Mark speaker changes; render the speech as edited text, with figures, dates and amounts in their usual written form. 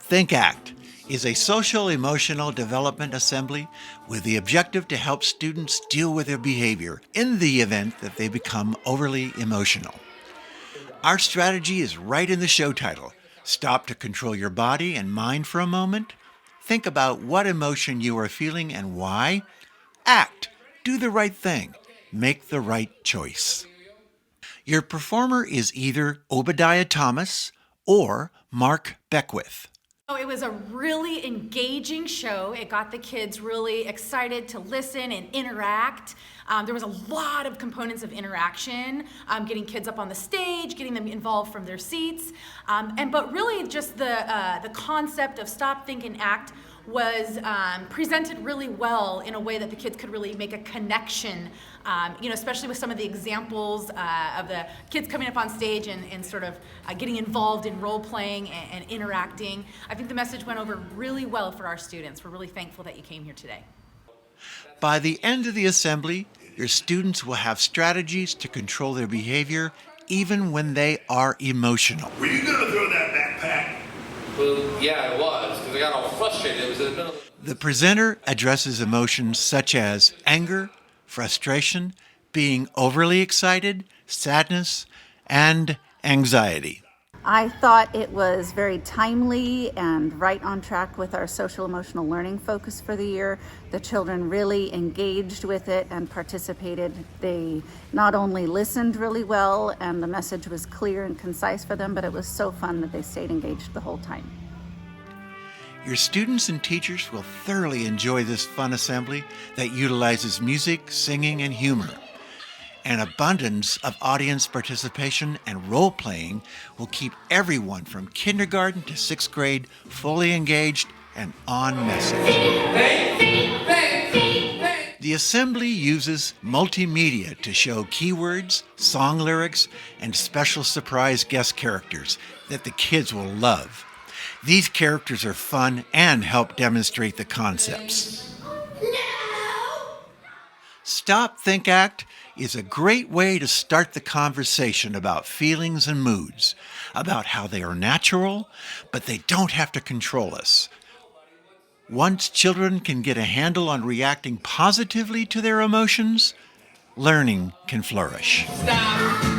Speaker 1: Think Act is a social emotional development assembly with the objective to help students deal with their behavior in the event that they become overly emotional. Our strategy is right in the show title. Stop to control your body and mind for a moment. Think about what emotion you are feeling and why. Act. Do the right thing. Make the right choice. Your performer is either Obediah Thomas or Mark Beckwith.
Speaker 2: Oh, it was a really engaging show. It got the kids really excited to listen and interact. There was a lot of components of interaction, getting kids up on the stage, getting them involved from their seats, but really just the concept of stop, think, and act was presented really well in a way that the kids could really make a connection, especially with some of the examples of the kids coming up on stage and sort of getting involved in role playing and interacting. I think the message went over really well for our students. We're really thankful that you came here today.
Speaker 1: By the end of the assembly, your students will have strategies to control their behavior even when they are emotional.
Speaker 3: Were you going to throw that backpack?
Speaker 4: Well, yeah, I was, because I got all frustrated. It was in the middle of
Speaker 1: The presenter addresses emotions such as anger, frustration, being overly excited, sadness, and anxiety.
Speaker 5: I thought it was very timely and right on track with our social emotional learning focus for the year. The children really engaged with it and participated. They not only listened really well and the message was clear and concise for them, but it was so fun that they stayed engaged the whole time.
Speaker 1: Your students and teachers will thoroughly enjoy this fun assembly that utilizes music, singing, and humor. An abundance of audience participation and role-playing will keep everyone from kindergarten to 6th grade fully engaged and on message. The assembly uses multimedia to show keywords, song lyrics, and special surprise guest characters that the kids will love. These characters are fun and help demonstrate the concepts. Stop, Think, Act is a great way to start the conversation about feelings and moods, about how they are natural, but they don't have to control us. Once children can get a handle on reacting positively to their emotions, learning can flourish.
Speaker 4: Stop.